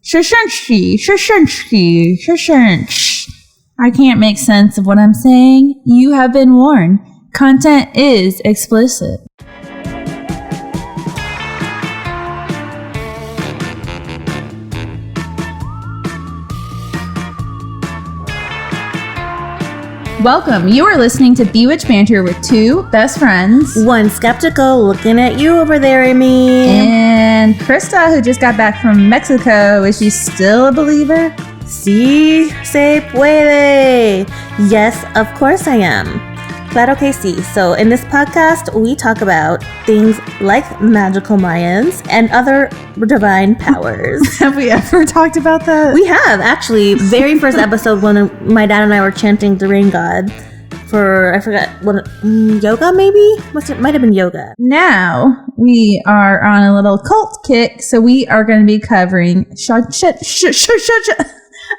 I can't make sense of what I'm saying. You have been warned. Content is explicit. Welcome. You are listening to Bewitch Banter with two best friends. One skeptical looking at you over there, Amy. And Krista, who just got back from Mexico. Is she still a believer? Sí, se puede. Yes, of course I am. Claro que sí. So in this podcast, we talk about things like magical Mayans and other divine powers. Have we ever talked about that? We have, actually. Very first episode when my dad and I were chanting the rain god for, I forgot, what, yoga maybe? It might have been yoga. Now, we are on a little cult kick, so we are going to be covering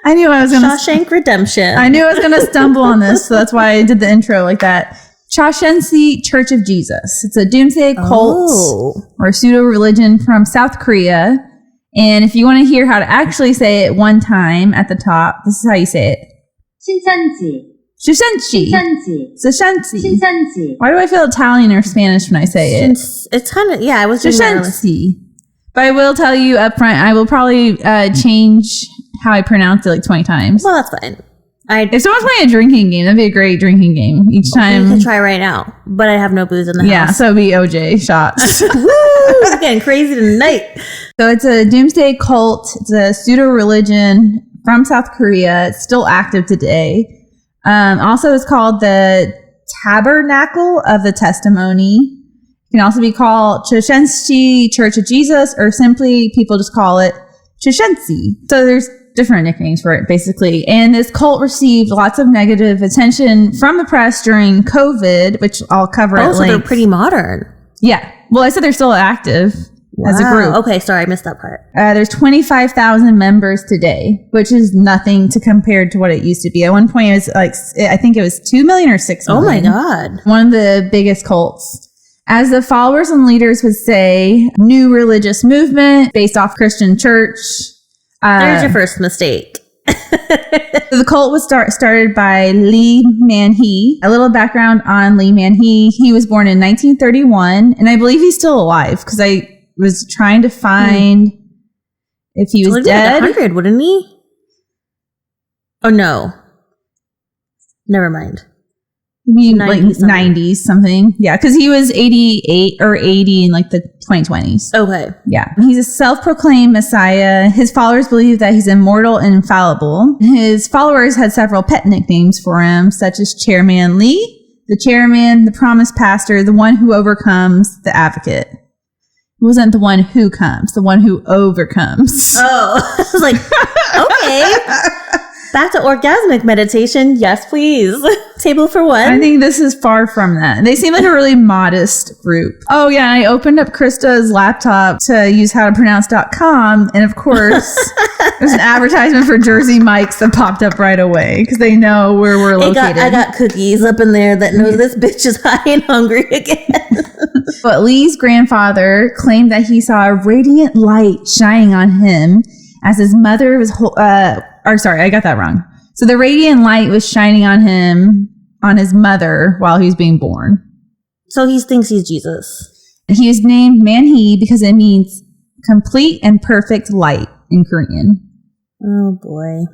I knew I was going to... Shawshank Redemption. I knew I was going to stumble on this, so that's why I did the intro like that. Choshensi Church of Jesus. It's a doomsday cult or pseudo-religion from South Korea. And if you want to hear how to actually say it one time at the top, this is how you say it. Shushenshi. Why do I feel Italian or Spanish when I say it? It's kind of, yeah, I was just... But I will tell you up front, I will probably change how I pronounce it like 20 times. Well, that's fine. If someone's playing a drinking game, that'd be a great drinking game each time. You can try right now, but I have no booze in the house. Yeah, so it'd be OJ shots. Woo! It's getting crazy tonight. So it's a doomsday cult. It's a pseudo-religion from South Korea. It's still active today. Also, it's called the Tabernacle of the Testimony. It can also be called Choshenshi Church of Jesus, or simply people just call it Choshensi. So there's different nicknames for it, basically. And this cult received lots of negative attention from the press during COVID, which I'll cover at length. So they're pretty modern. Yeah. Well, I said they're still active as a group. Okay, sorry, I missed that part. There's 25,000 members today, which is nothing to compare to what it used to be. At one point, it was like, I think it was 2 million or 6 million. Oh my God. One of the biggest cults. As the followers and leaders would say, new religious movement based off Christian church. There's your first mistake. The cult was started by Lee Man-hee. A little background on Lee Man-hee. He was born in 1931, and I believe he's still alive because I was trying to find if he was dead. Like 100, wouldn't he? Oh, no. Never mind. Maybe like 90s something. Yeah, because he was 88 or 80 in like the 2020s. Okay. Yeah. He's a self-proclaimed messiah. His followers believe that he's immortal and infallible. His followers had several pet nicknames for him, such as Chairman Lee, the chairman, the promised pastor, the one who overcomes, the advocate. He wasn't the one who comes, the one who overcomes. Oh, I was like, okay. Back to orgasmic meditation. Yes, please. Table for one. I think this is far from that. They seem like a really modest group. Oh, yeah. I opened up Krista's laptop to use howtopronounce.com. And of course, there's an advertisement for Jersey Mike's that popped up right away because they know where we're located. I got cookies up in there that knows this bitch is high and hungry again. But Lee's grandfather claimed that he saw a radiant light shining on him as his mother was... sorry, I got that wrong. So the radiant light was shining on him, on his mother, while he was being born. So he thinks he's Jesus. He was named Man-hee because it means complete and perfect light in Korean. Oh, boy.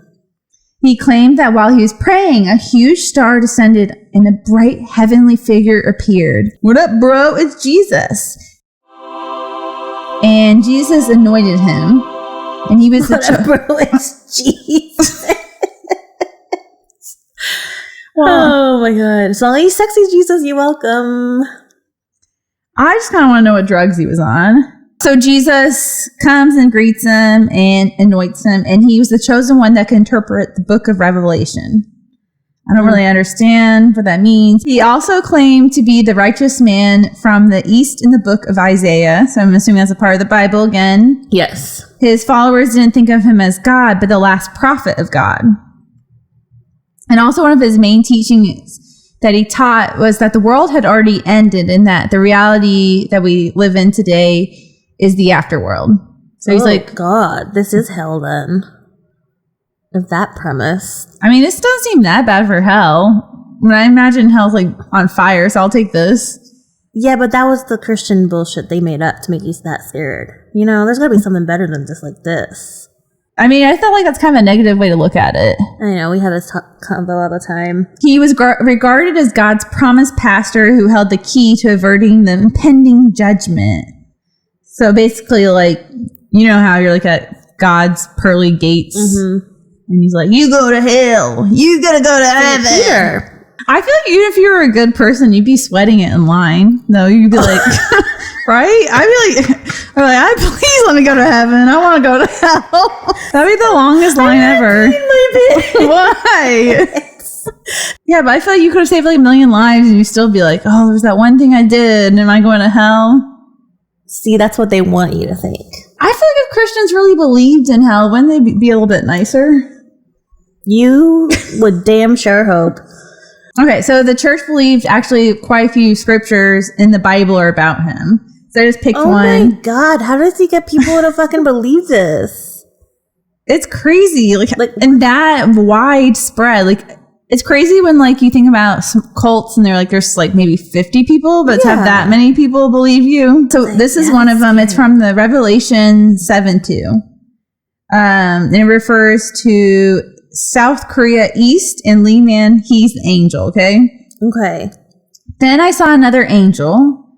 He claimed that while he was praying, a huge star descended and a bright heavenly figure appeared. What up, bro? It's Jesus. And Jesus anointed him. And he was it's Jesus. Oh my God. So he's sexy Jesus, you're welcome. I just kind of want to know what drugs he was on. So Jesus comes and greets him and anoints him. And he was the chosen one that could interpret the book of Revelation. I don't really understand what that means. He also claimed to be the righteous man from the east in the book of Isaiah. So I'm assuming that's a part of the Bible again. Yes. His followers didn't think of him as God, but the last prophet of God. And also one of his main teachings that he taught was that the world had already ended and that the reality that we live in today is the afterworld. So he's like, God, this is hell then. Of that premise. I mean, this doesn't seem that bad for hell. When I imagine hell's like on fire, so I'll take this. Yeah, but that was the Christian bullshit they made up to make you that scared. You know, there's got to be something better than just like this. I mean, I felt like that's kind of a negative way to look at it. I know, we have this convo all the time. He was regarded as God's promised pastor who held the key to averting the impending judgment. So basically, like, you know how you're like at God's pearly gates, and he's like, you go to hell, you gotta go to heaven. Peter. I feel like even if you were a good person, you'd be sweating it in line. No, you'd be like, right? I'd be like, please let me go to heaven. I want to go to hell. That'd be the longest line ever. Why? Yeah, but I feel like you could have saved like 1 million lives and you'd still be like, oh, there's that one thing I did. Am I going to hell? See, that's what they want you to think. I feel like if Christians really believed in hell, wouldn't they be a little bit nicer? You would damn sure hope. Okay, so the church believed actually quite a few scriptures in the Bible are about him. So I just picked one. Oh my God, how does he get people to fucking believe this? It's crazy. Like and that widespread. Like, it's crazy when like you think about some cults and they're like, there's like maybe 50 people, but to have that many people believe you. So this is one of them. It's from the Revelation 7:2. And it refers to South Korea East and Lee Man, he's the angel, okay? Okay. Then I saw another angel,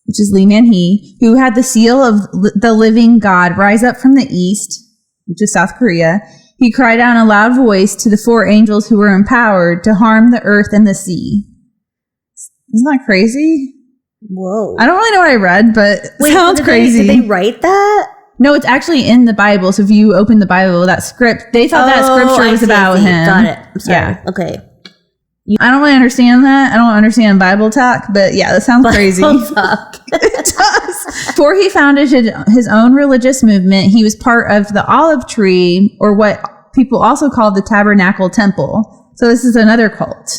which is Lee Man He, who had the seal of the living God rise up from the east, which is South Korea. He cried out in a loud voice to the 4 angels who were empowered to harm the earth and the sea. Isn't that crazy? Whoa. I don't really know what I read, but it sounds crazy. Did they write that? No, it's actually in the Bible. So if you open the Bible, that script, they thought that scripture was about him. Got it. I'm sorry. Yeah. Okay. I don't really understand that. I don't understand Bible talk, but yeah, that sounds crazy. It does. Before he founded his own religious movement, he was part of the olive tree, or what people also call the tabernacle temple. So this is another cult.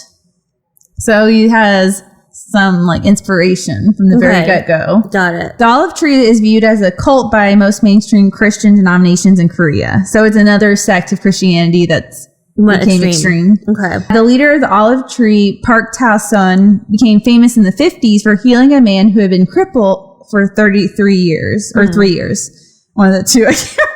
So he has some like inspiration from the very get-go. Got it. The olive tree is viewed as a cult by most mainstream Christian denominations in Korea. So it's another sect of Christianity that's became extreme. Okay. The leader of the olive tree, Park Tae-sun, became famous in the 50s for healing a man who had been crippled for 33 years or 3 years. One of the two. I can't remember.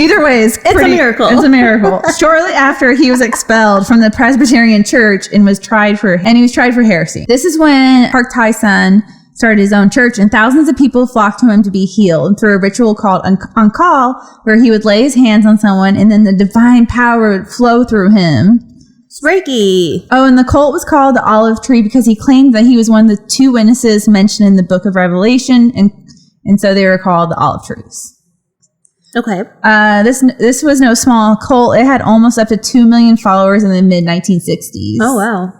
Either way, it's a miracle. It's a miracle. Shortly after, he was expelled from the Presbyterian Church and was tried for heresy. This is when Park Tae-sun started his own church, and thousands of people flocked to him to be healed through a ritual called on call, where he would lay his hands on someone and then the divine power would flow through him. It's Reiki. Oh, and the cult was called the Olive Tree because he claimed that he was one of the 2 witnesses mentioned in the book of Revelation, and so they were called the Olive Trees. Okay. This was no small cult. It had almost up to 2 million followers in the mid-1960s. Oh, wow.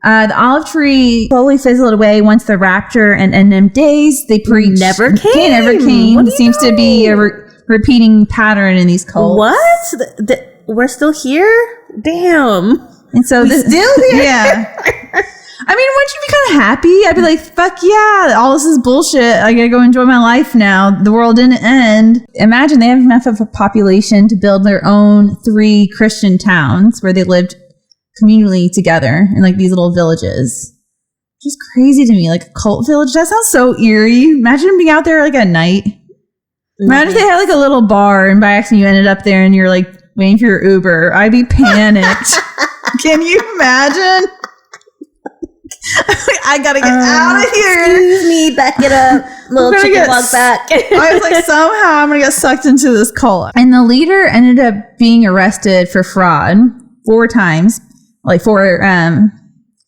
The olive tree slowly fizzled away once the rapture and end of days. They preached. Never came. It seems to be a repeating pattern in these cults. What? We're still here? Damn. And so still here? Yeah. I mean, wouldn't you be kind of happy? I'd be like, fuck yeah, all this is bullshit. I gotta go enjoy my life now. The world didn't end. Imagine they have enough of a population to build their own 3 Christian towns where they lived communally together in like these little villages. Just crazy to me, like a cult village. That sounds so eerie. Imagine being out there like at night. Imagine if they had like a little bar and by accident you ended up there and you're like waiting for your Uber. I'd be panicked. Can you imagine? I gotta get out of here. Excuse me, back it up. Little chicken walk back. I was like, somehow I'm gonna get sucked into this cult. And the leader ended up being arrested for fraud 4 times. Like 4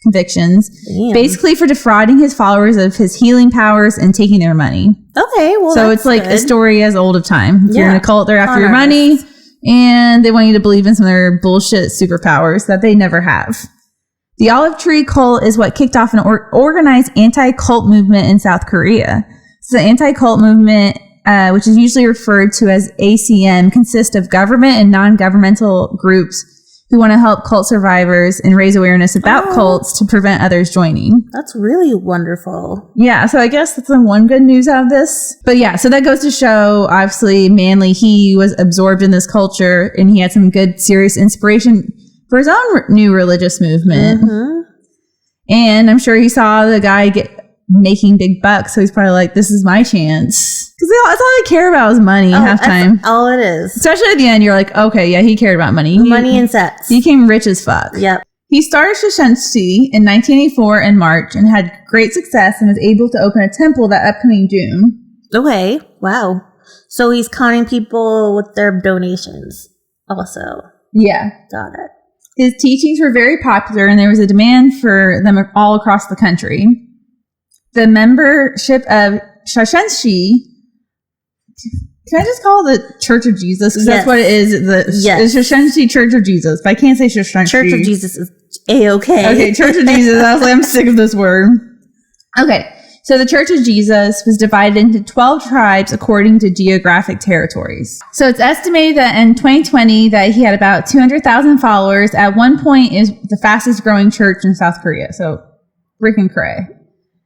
convictions. Damn. Basically for defrauding his followers of his healing powers and taking their money. Okay, well, so it's like a story as old of time. If you're in a cult, they're after your money and they want you to believe in some of their bullshit superpowers that they never have. The Olive Tree cult is what kicked off an organized anti-cult movement in South Korea. So the anti-cult movement, which is usually referred to as ACM, consists of government and non-governmental groups who want to help cult survivors and raise awareness about cults to prevent others joining. That's really wonderful. Yeah, so I guess that's the one good news out of this. But yeah, so that goes to show, obviously, Manly, he was absorbed in this culture, and he had some good, serious inspiration for his own new religious movement. Mm-hmm. And I'm sure he saw the guy making big bucks, so he's probably like, this is my chance. Because that's all they care about is money half time. All it is. Especially at the end, you're like, okay, yeah, he cared about money. Money and sex. He became rich as fuck. Yep. He started Shoshenshi in 1984 in March and had great success and was able to open a temple that upcoming June. Okay. Wow. So he's conning people with their donations also. Yeah. Got it. His teachings were very popular and there was a demand for them all across the country. The membership of Shoshenshi, can I just call it the Church of Jesus? Because that's what it is. It's Shoshenshi Church of Jesus. But I can't say Shoshenshi. Church of Jesus is A-okay. Okay, Church of Jesus. I was like, I'm sick of this word. Okay, so the Church of Jesus was divided into 12 tribes according to geographic territories. So it's estimated that in 2020 that he had about 200,000 followers. At one point, is the fastest growing church in South Korea. So freaking cray.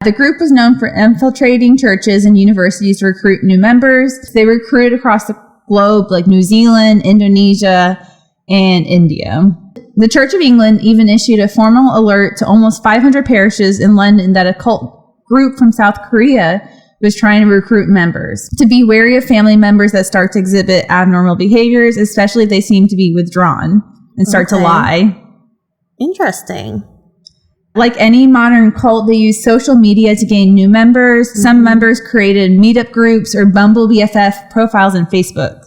The group was known for infiltrating churches and universities to recruit new members. They recruited across the globe, like New Zealand, Indonesia, and India. The Church of England even issued a formal alert to almost 500 parishes in London that a cult group from South Korea was trying to recruit members. To be wary of family members that start to exhibit abnormal behaviors, especially if they seem to be withdrawn and start to lie. Interesting. Like any modern cult, they use social media to gain new members. Mm-hmm. Some members created meetup groups or Bumble BFF profiles and Facebook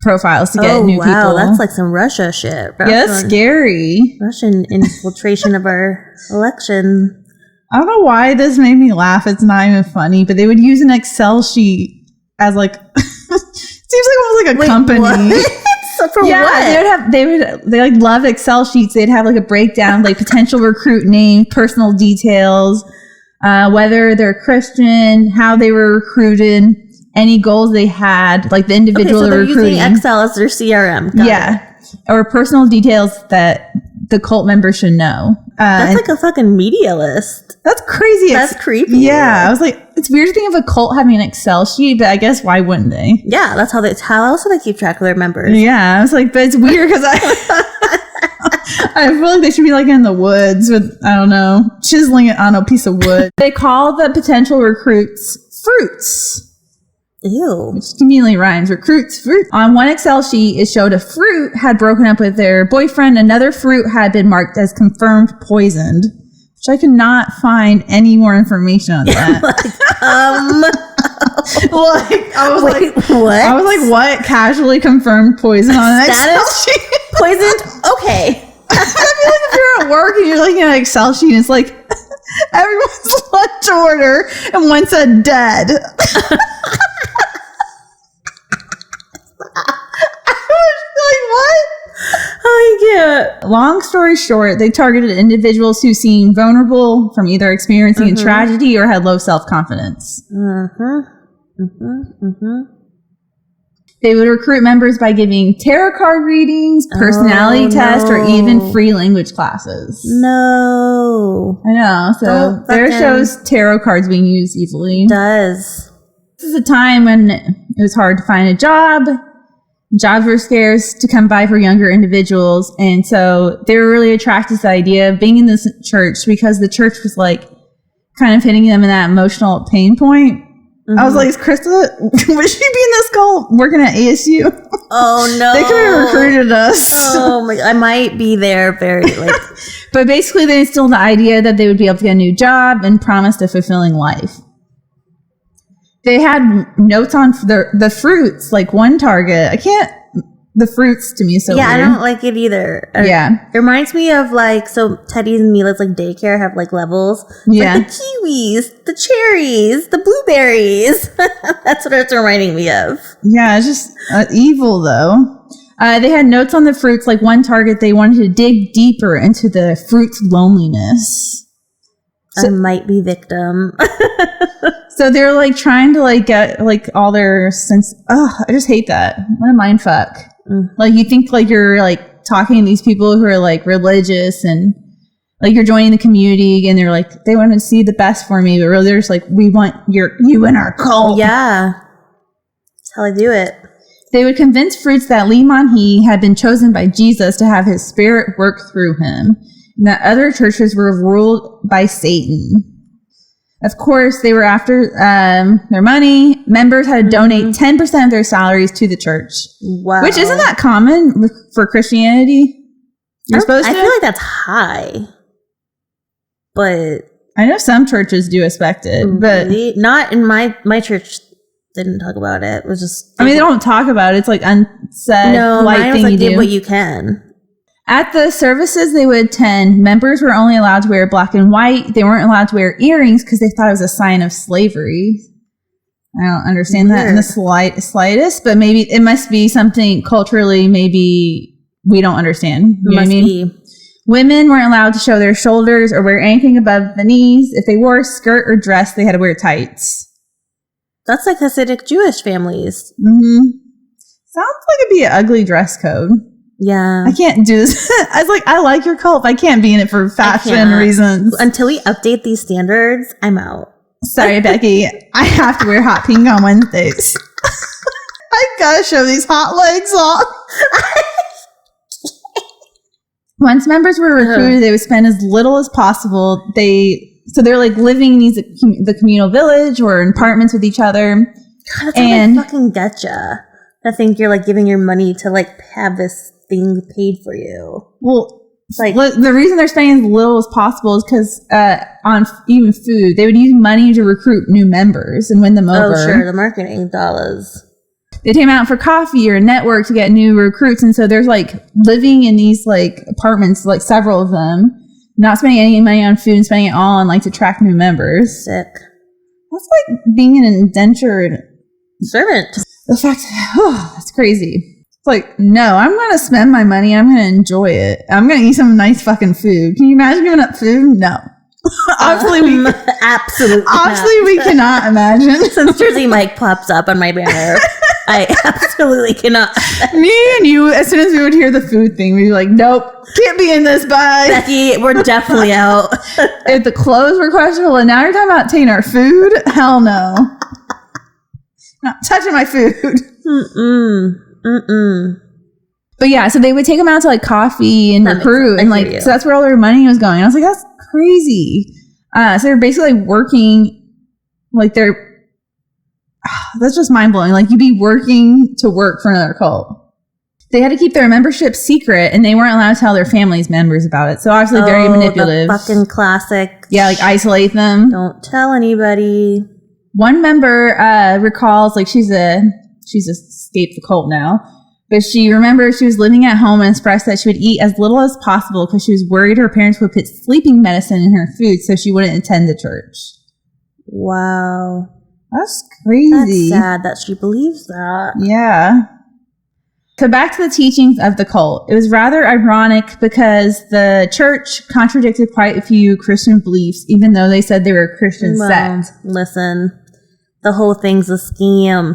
profiles to get new people. Oh, wow. That's like some Russia shit. Yeah, that's scary. Russian infiltration of our election. I don't know why this made me laugh. It's not even funny, but they would use an Excel sheet as like, seems like almost like a company. What? So for what? They like love Excel sheets. They'd have like a breakdown, like potential recruit name, personal details, whether they're Christian, how they were recruited, any goals they had, like the individual so they're recruiting. Using Excel as their CRM. Got it. Or personal details that the cult member should know. That's like a fucking media list. That's crazy. That's creepy. Yeah, I was like, it's weird to think of a cult having an Excel sheet, but I guess why wouldn't they? Yeah, that's how else do they keep track of their members? Yeah, I was like, but it's weird because I feel like they should be like in the woods with, I don't know, chiseling it on a piece of wood. They call the potential recruits fruits. Ew. Which conveniently rhymes. Recruits fruit. On one Excel sheet, it showed a fruit had broken up with their boyfriend. Another fruit had been marked as confirmed poisoned. Which I could not find any more information on that. I was like, what? I was like, what? Casually confirmed poison on an Excel sheet? Poisoned? Okay. I feel like if you're at work and you're looking at an Excel sheet, and it's like everyone's lunch order, and one said dead. Long story short, they targeted individuals who seemed vulnerable from either experiencing a tragedy or had low self-confidence. They would recruit members by giving tarot card readings, personality tests, or even free language classes. No. I know. So there shows tarot cards being used evilly. It does. This is a time when it was hard to find a job. Jobs were scarce to come by for younger individuals. And so they were really attracted to the idea of being in this church because the church was like kind of hitting them in that emotional pain point. I was like, is Krista, would she be in this cult working at ASU? Oh, no. They could have recruited us. Oh, my, I might be there very like. But basically, they instilled the idea that they would be able to get a new job and promised a fulfilling life. They had notes on the fruits, like one target. The fruits to me so yeah, weird. I don't like it either. Yeah. It reminds me of like, so Teddy's and Mila's like daycare have like levels. Yeah. Like the kiwis, the cherries, the blueberries. That's what it's reminding me of. Yeah, it's just evil though. They had notes on the fruits, like one target, they wanted to dig deeper into the fruit's loneliness. I might be victim. So they're like trying to like get like all their sense. Oh, I just hate that. What a mind fuck. Like you think like you're like talking to these people who are like religious and like you're joining the community, and they're like they want to see the best for me, but really they're just like, we want you in our cult. Yeah, that's how I do it. They would convince Fruits that Lee Man-hee had been chosen by Jesus to have his spirit work through him, and that other churches were ruled by Satan. Of course, they were after their money. Members had to donate 10% of their salaries to the church. Wow. Which isn't that common for Christianity? You're supposed to? I feel like that's high. But I know some churches do expect it, but really? Not in my church. Didn't talk about it. It was just. I mean, they don't talk about it. It's like unsaid, polite thing you do. Give what you can. At the services they would attend, members were only allowed to wear black and white. They weren't allowed to wear earrings because they thought it was a sign of slavery. I don't understand that in the slightest, but maybe it must be something culturally maybe we don't understand. You know what I mean? Women weren't allowed to show their shoulders or wear anything above the knees. If they wore a skirt or dress, they had to wear tights. That's like Hasidic Jewish families. Mm-hmm. Sounds like it'd be an ugly dress code. Yeah. I can't do this. I was like, I like your cult, but I can't be in it for fashion reasons. Until we update these standards, I'm out. Sorry, Becky. I have to wear hot pink on Wednesdays. I gotta show these hot legs off. Once members were recruited, they would spend as little as possible. So they're like living in the communal village or in apartments with each other. God, that's how I fucking getcha. I think you're like giving your money to like have this thing paid for you. Well, it's like the reason they're spending as little as possible is because on even food, they would use money to recruit new members and win them over. Oh, sure, the marketing dollars. They came out for coffee or network to get new recruits, and so there's like living in these like apartments, like several of them, not spending any money on food and spending it all on like to attract new members. Sick. That's like being an indentured servant. The fact, that's crazy. It's like, no, I'm going to spend my money. I'm going to enjoy it. I'm going to eat some nice fucking food. Can you imagine giving up food? No. Absolutely, we cannot imagine. Since Jersey Mike pops up on my banner, I absolutely cannot. Me and you, as soon as we would hear the food thing, we'd be like, nope, can't be in this, bye. Becky, we're definitely out. If the clothes were questionable and now you're talking about taking our food, hell no. Not touching my food. But yeah, so they would take them out to like coffee and recruit, and like so that's where all their money was going. I was like, that's crazy. So they're basically working, like that's just mind blowing. Like you'd be working to work for another cult. They had to keep their membership secret, and they weren't allowed to tell their family's members about it. So obviously very manipulative. The fucking classic. Yeah, like isolate them. Don't tell anybody. One member recalls, like she's escaped the cult now, but she remembers she was living at home and expressed that she would eat as little as possible because she was worried her parents would put sleeping medicine in her food so she wouldn't attend the church. Wow. That's crazy. That's sad that she believes that. Yeah. So back to the teachings of the cult. It was rather ironic because the church contradicted quite a few Christian beliefs, even though they said they were a Christian sect. Listen, the whole thing's a scam.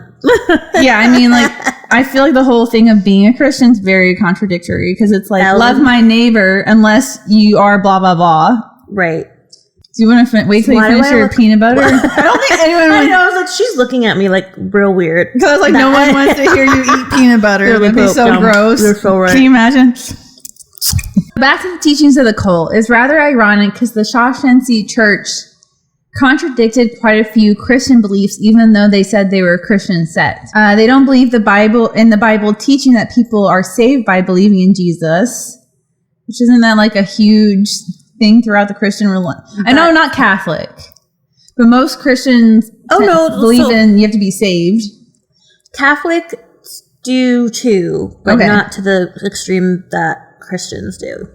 Yeah, I mean, like, I feel like the whole thing of being a Christian is very contradictory because it's like, love my neighbor unless you are blah, blah, blah. Right. Do you want to wait till you finish your peanut butter? I don't think anyone I know. I was like, she's looking at me like real weird. Because I was like, no one wants to hear you eat peanut butter. It would be so gross. You're so right. Can you imagine? Back to the teachings of the cult. It's rather ironic because the Shawnee Church contradicted quite a few Christian beliefs, even though they said they were a Christian sect. They don't believe the Bible teaching that people are saved by believing in Jesus, which isn't that like a huge thing throughout the Christian religion. I know, not Catholic, but most Christians believe in you have to be saved. Catholics do too, but not to the extreme that Christians do.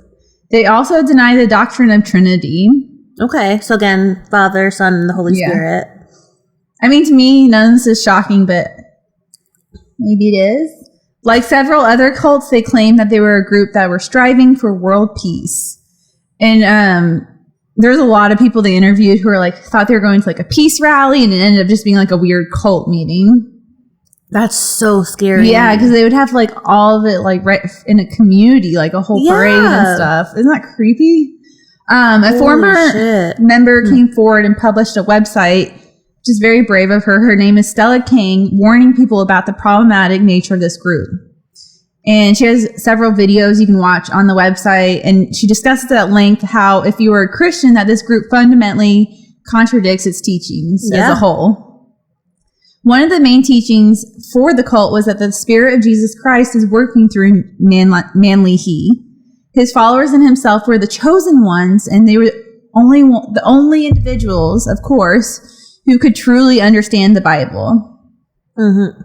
They also deny the doctrine of Trinity. Okay, so again, Father, Son, and the Holy Spirit. I mean, to me, none of this is shocking, but maybe it is. Like several other cults, they claim that they were a group that were striving for world peace. And there's a lot of people they interviewed who were like, thought they were going to like a peace rally, and it ended up just being like a weird cult meeting. That's so scary. Yeah, because they would have like all of it like right in a community, like a whole parade and stuff. Isn't that creepy? A former member came forward and published a website, which is very brave of her. Her name is Stella King, warning people about the problematic nature of this group. And she has several videos you can watch on the website. And she discusses at length how if you were a Christian, that this group fundamentally contradicts its teachings as a whole. One of the main teachings for the cult was that the Spirit of Jesus Christ is working through Manly He. His followers and himself were the chosen ones, and they were the only individuals, of course, who could truly understand the Bible. Mm-hmm.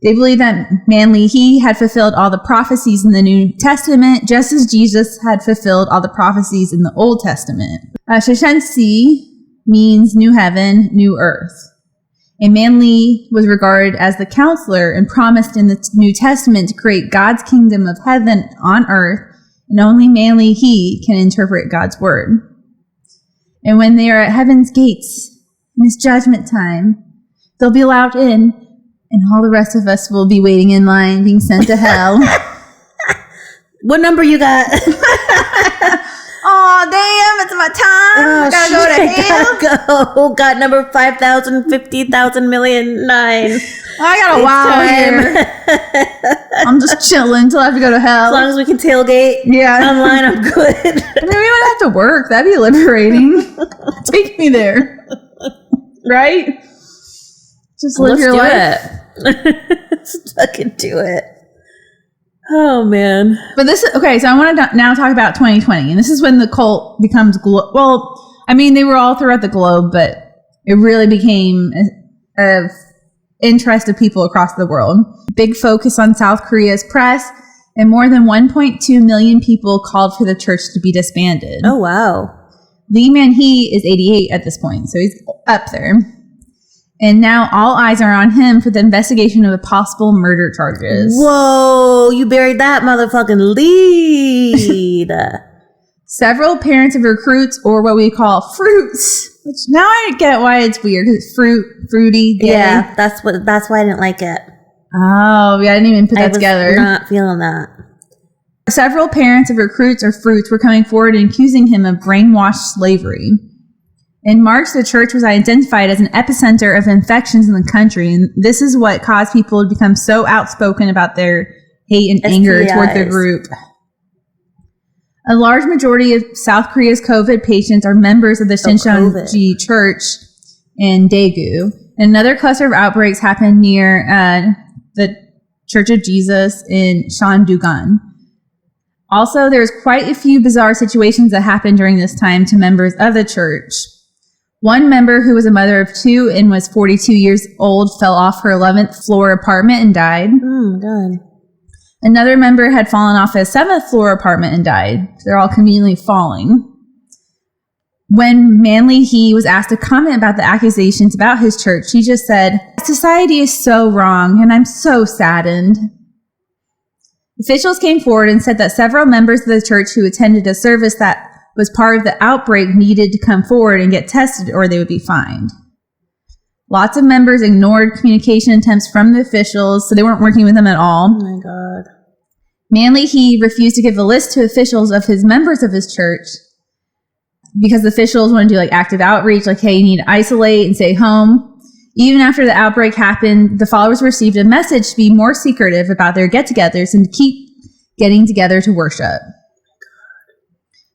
They believed that Manly He had fulfilled all the prophecies in the New Testament, just as Jesus had fulfilled all the prophecies in the Old Testament. Shashensi means new heaven, new earth. And Manly was regarded as the counselor and promised in the New Testament to create God's kingdom of heaven on earth, and only Manly He can interpret God's word. And when they are at heaven's gates, in His judgment time, they'll be allowed in, and all the rest of us will be waiting in line, being sent to hell. What number you got? Oh, damn, it's my time. Oh, gotta go to hell. Gotta go. Got number 5,000, 50,000 million 9. I got a while here. I'm just chilling until I have to go to hell. As long as we can tailgate online, I'm good. Maybe we don't have to work. That'd be liberating. Take me there. Right? Just live your life. Let's fucking do it. Oh, man. But this is, okay, so I want to now talk about 2020. And this is when the cult becomes, well, I mean, they were all throughout the globe, but it really became of interest of people across the world. Big focus on South Korea's press, and more than 1.2 million people called for the church to be disbanded. Oh, wow. Lee Man-hee is 88 at this point, so he's up there. And now all eyes are on him for the investigation of possible murder charges. Whoa, you buried that motherfucking lead. Several parents of recruits, or what we call fruits, which now I get why it's weird, because it's fruity, gay. Yeah, that's why I didn't like it. Oh, yeah, I didn't even put that together. Not feeling that. Several parents of recruits or fruits were coming forward and accusing him of brainwashed slavery. In March, the church was identified as an epicenter of infections in the country, and this is what caused people to become so outspoken about their hate and anger toward the group. A large majority of South Korea's COVID patients are members of the Shincheonji Church in Daegu. Another cluster of outbreaks happened near the Church of Jesus in Shandugan. Also, there's quite a few bizarre situations that happened during this time to members of the church. One member, who was a mother of 2 and was 42 years old, fell off her 11th floor apartment and died. Oh, my God. Another member had fallen off a 7th floor apartment and died. They're all conveniently falling. When Manly He was asked to comment about the accusations about his church, he just said, "Society is so wrong, and I'm so saddened." Officials came forward and said that several members of the church who attended a service that was part of the outbreak needed to come forward and get tested or they would be fined. Lots of members ignored communication attempts from the officials, so they weren't working with them at all. Oh my God. Manly He refused to give a list to officials of his members of his church because the officials want to do like active outreach, like, hey, you need to isolate and stay home. Even after the outbreak happened, the followers received a message to be more secretive about their get-togethers and to keep getting together to worship.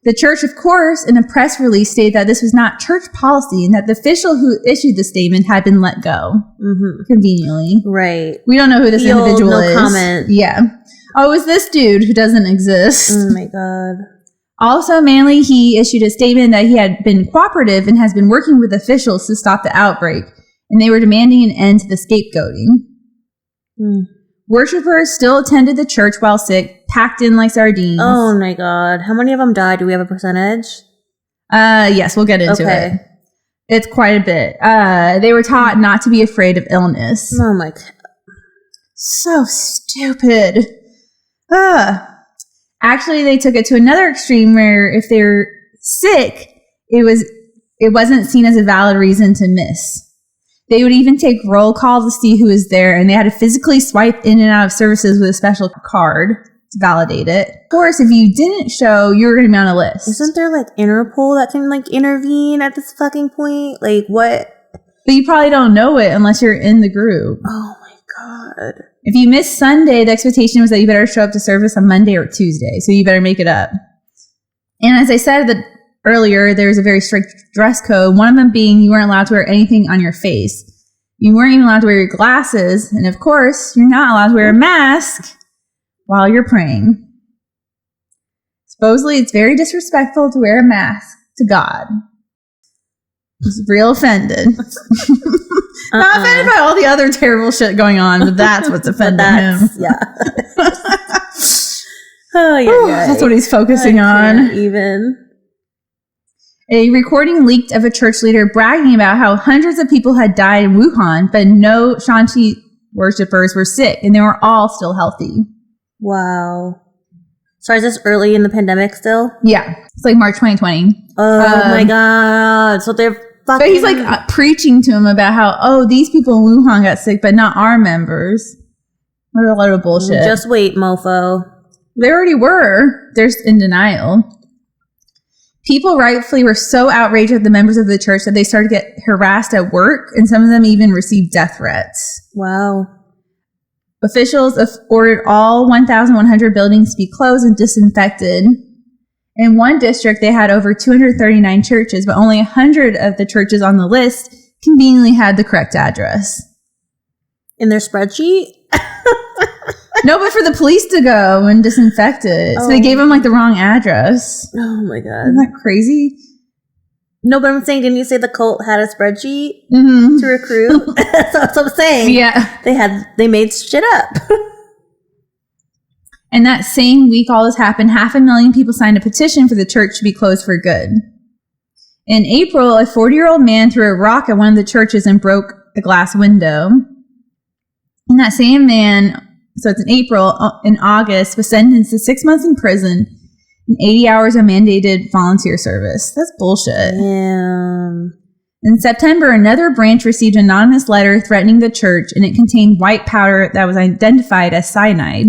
The church, of course, in a press release stated that this was not church policy and that the official who issued the statement had been let go. Mm-hmm. Conveniently. Right. We don't know who this individual is. No comment. Yeah. Oh, it was this dude who doesn't exist. Oh my God. Also, Manly He issued a statement that he had been cooperative and has been working with officials to stop the outbreak, and they were demanding an end to the scapegoating. Worshippers still attended the church while sick, packed in like sardines. Oh my God. How many of them died? Do we have a percentage? Yes, we'll get into it. It's quite a bit. They were taught not to be afraid of illness. Oh my God. So stupid. Actually, they took it to another extreme where if they're sick, it wasn't seen as a valid reason to miss. They would even take roll call to see who was there, and they had to physically swipe in and out of services with a special card to validate it. Of course, if you didn't show, you were going to be on a list. Isn't there like Interpol that can like intervene at this fucking point? Like what? But you probably don't know it unless you're in the group. Oh my God. If you missed Sunday, the expectation was that you better show up to service on Monday or Tuesday, so you better make it up. And as I said earlier, there's a very strict dress code, one of them being you weren't allowed to wear anything on your face. You weren't even allowed to wear your glasses, and of course, you're not allowed to wear a mask while you're praying. Supposedly, it's very disrespectful to wear a mask to God. He's real offended. Not offended by all the other terrible shit going on, but that's what's offending him. Yeah. Oh, yeah. Right. That's what he's focusing on. Even. A recording leaked of a church leader bragging about how hundreds of people had died in Wuhan, but no Shanti worshippers were sick, and they were all still healthy. Wow. So is this early in the pandemic still? Yeah. It's like March 2020. Oh, my God. So they're fucking... But he's like preaching to him about how, these people in Wuhan got sick, but not our members. What a load of bullshit. Just wait, mofo. They already were. They're in denial. People rightfully were so outraged at the members of the church that they started to get harassed at work, and some of them even received death threats. Wow. Officials ordered all 1,100 buildings to be closed and disinfected. In one district, they had over 239 churches, but only 100 of the churches on the list conveniently had the correct address. In their spreadsheet? No, but for the police to go and disinfect it. So they gave them like the wrong address. Oh my God. Isn't that crazy? No, but I'm saying, didn't you say the cult had a spreadsheet Mm-hmm. to recruit? That's what I'm saying. Yeah. They made shit up. And that same week all this happened, 500,000 people signed a petition for the church to be closed for good. In April, a 40-year-old man threw a rock at one of the churches and broke the glass window. And that same man, so it's in April, in August, was sentenced to 6 months in prison and 80 hours of mandated volunteer service. That's bullshit. Damn. In September, another branch received an anonymous letter threatening the church, and it contained white powder that was identified as cyanide.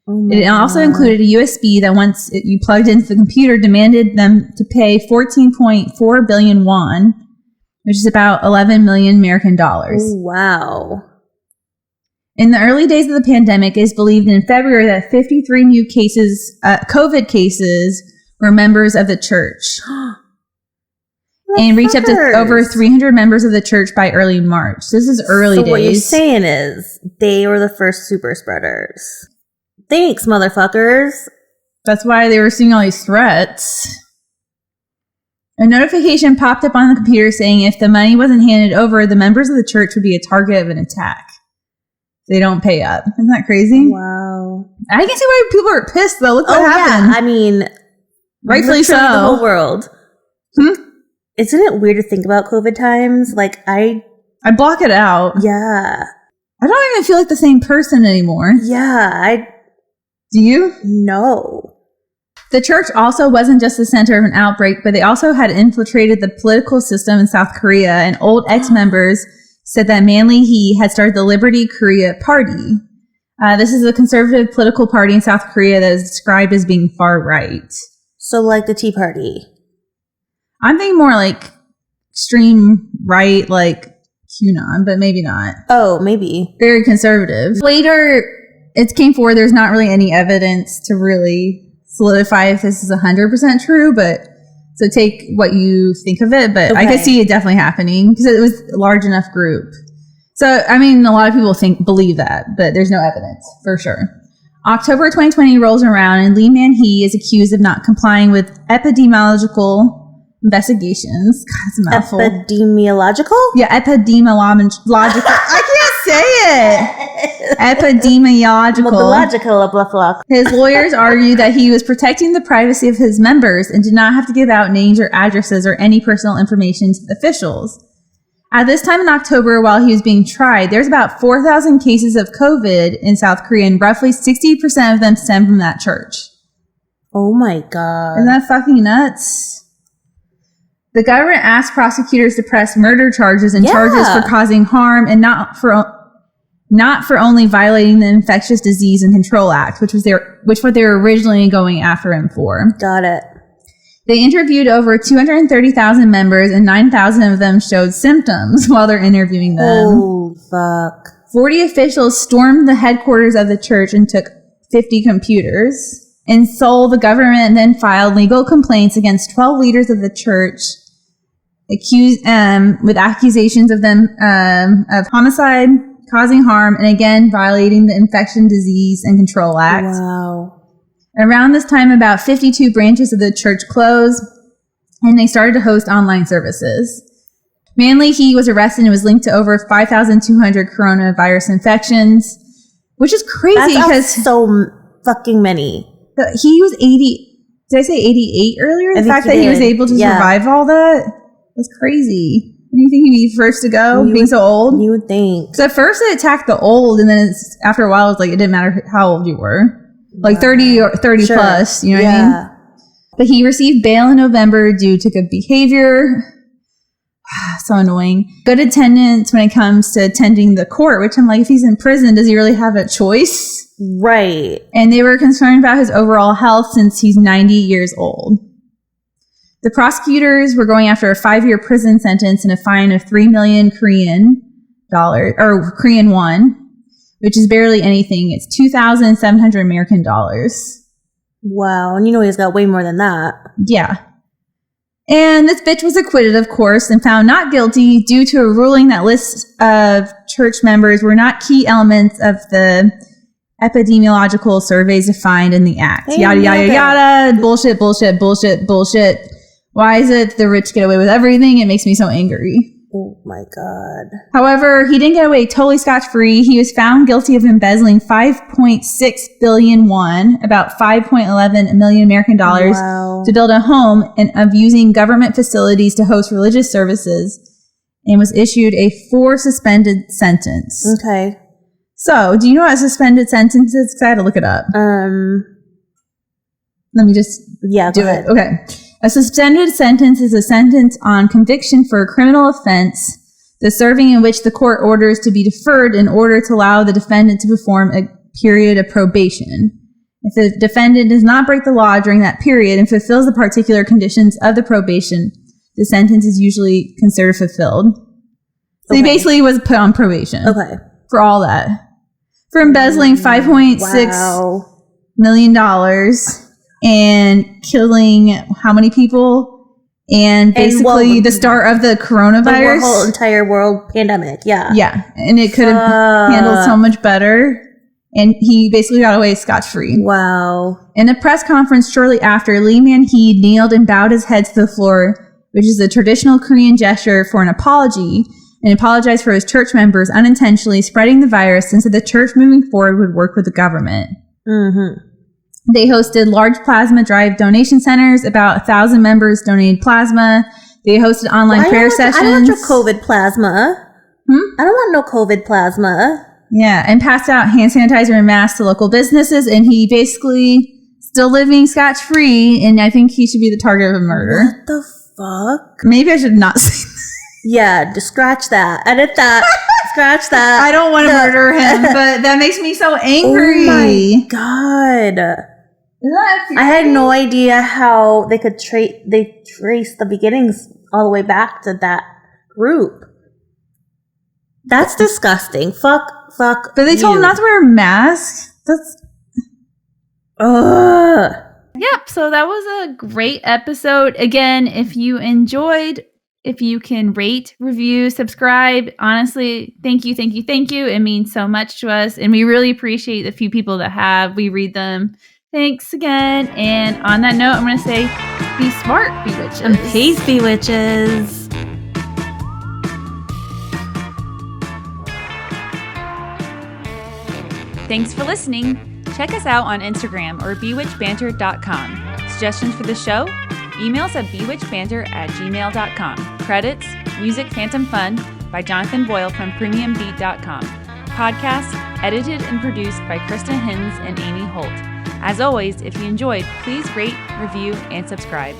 It also included a USB that once you plugged into the computer, demanded them to pay 14.4 billion won, which is about 11 million American dollars. Oh, wow. In the early days of the pandemic, it is believed in February that 53 new cases, COVID cases, were members of the church. And reached up to over 300 members of the church by early March. This is early days. So what you're saying is they were the first super spreaders. Thanks, motherfuckers. That's why they were seeing all these threats. A notification popped up on the computer saying if the money wasn't handed over, the members of the church would be a target of an attack. They don't pay up. Isn't that crazy? Wow. I can see why people are pissed, though. Look what happened. Yeah. I mean, rightfully so. The whole world. Isn't it weird to think about COVID times? Like, I block it out. Yeah. I don't even feel like the same person anymore. Yeah. Do you? No. The church also wasn't just the center of an outbreak, but they also had infiltrated the political system in South Korea, and old ex-members said that Manly Hee had started the Liberty Korea Party. This is a conservative political party in South Korea that is described as being far right. So like the Tea Party? I'm thinking more like extreme right, like QAnon, but maybe not. Oh, maybe. Very conservative. Later, it came forward there's not really any evidence to really solidify if this is 100% true, but so take what you think of it, but I could see it definitely happening because it was a large enough group. So, I mean, a lot of people believe that, but there's no evidence for sure. October 2020 rolls around and Lee Man-hee is accused of not complying with epidemiological investigations. God, it's a mouthful. Epidemiological? Yeah, epidemiological. I can't say it. Epidemiological. His lawyers argue that he was protecting the privacy of his members and did not have to give out names or addresses or any personal information to the officials. At this time in October, while he was being tried, there's about 4,000 cases of COVID in South Korea, and roughly 60% of them stem from that church. Oh my God. Isn't that fucking nuts? The government asked prosecutors to press murder charges and charges for causing harm and not for only violating the Infectious Disease and Control Act, which what they were originally going after him for. Got it. They interviewed over 230,000 members, and 9,000 of them showed symptoms while they're interviewing them. Oh, fuck. 40 officials stormed the headquarters of the church and took 50 computers. In Seoul, the government then filed legal complaints against 12 leaders of the church, with accusations of them of homicide, causing harm, and again violating the Infectious Disease and Control Act. Wow. Around this time, about 52 branches of the church closed, and they started to host online services. Manly He was arrested and was linked to over 5,200 coronavirus infections, which is crazy because so fucking many. He was 80. Did I say 88 earlier? The fact that he was able to survive all that, that's crazy. Do you think he'd be first to go, being so old? You would think. Because at first it attacked the old, and then after a while, it's like it didn't matter how old you were. Like 30 or 30 plus, you know what I mean? But he received bail in November due to good behavior. So annoying. Good attendance when it comes to attending the court, which I'm like, if he's in prison, does he really have a choice? Right. And they were concerned about his overall health since he's 90 years old. The prosecutors were going after a 5-year prison sentence and a fine of 3 million Korean won, which is barely anything. It's 2,700 American dollars. Wow. And he's got way more than that. Yeah. And this bitch was acquitted, of course, and found not guilty due to a ruling that lists of church members were not key elements of the epidemiological surveys defined in the act. Yada, yada, yada. Bullshit, bullshit, bullshit, bullshit. Why is it the rich get away with everything? It makes me so angry. Oh my God. However, he didn't get away totally scotch-free. He was found guilty of embezzling 5.6 billion won, about 5.11 million American dollars, to build a home and of using government facilities to host religious services, and was issued a 4 suspended sentence. Okay. So, do you know what a suspended sentence is? Because I had to look it up. Let me just do it. Okay. A suspended sentence is a sentence on conviction for a criminal offense, the serving in which the court orders to be deferred in order to allow the defendant to perform a period of probation. If the defendant does not break the law during that period and fulfills the particular conditions of the probation, the sentence is usually considered fulfilled. So he basically was put on probation. Okay. For all that. For embezzling $5.6 million and killing how many people? And basically the start of the coronavirus. The whole entire world pandemic, yeah. Yeah, and it could have handled so much better. And he basically got away scotch-free. Wow. In a press conference shortly after, Lee Man-hee kneeled and bowed his head to the floor, which is a traditional Korean gesture for an apology, and apologized for his church members unintentionally spreading the virus and said the church moving forward would work with the government. Mm-hmm. They hosted large plasma drive donation centers. About 1,000 members donated plasma. They hosted online prayer sessions. I don't want your COVID plasma. I don't want no COVID plasma. Yeah, and passed out hand sanitizer and masks to local businesses. And he basically still living scotch-free. And I think he should be the target of a murder. What the fuck? Maybe I should not say that. Yeah, just scratch that. Edit that. Scratch that. I don't want to murder him, but that makes me so angry. Oh my God. I had no idea how they could trace the beginnings all the way back to that group. That's disgusting. Fuck. But they told him not to wear a mask. That's. Yep. So that was a great episode. Again, if you enjoyed, if you can rate, review, subscribe, honestly, thank you. It means so much to us, and we really appreciate the few people that have. We read them. Thanks again. And on that note, I'm going to say, be smart, bewitches. And peace, bewitches. Thanks for listening. Check us out on Instagram or bewitchbanter.com. Suggestions for the show? Email us at bewitchbanter@gmail.com. Credits, music Phantom Fun by Jonathan Boyle from premiumbeat.com. Podcast edited and produced by Kristen Hinz and Amy Holt. As always, if you enjoyed, please rate, review, and subscribe.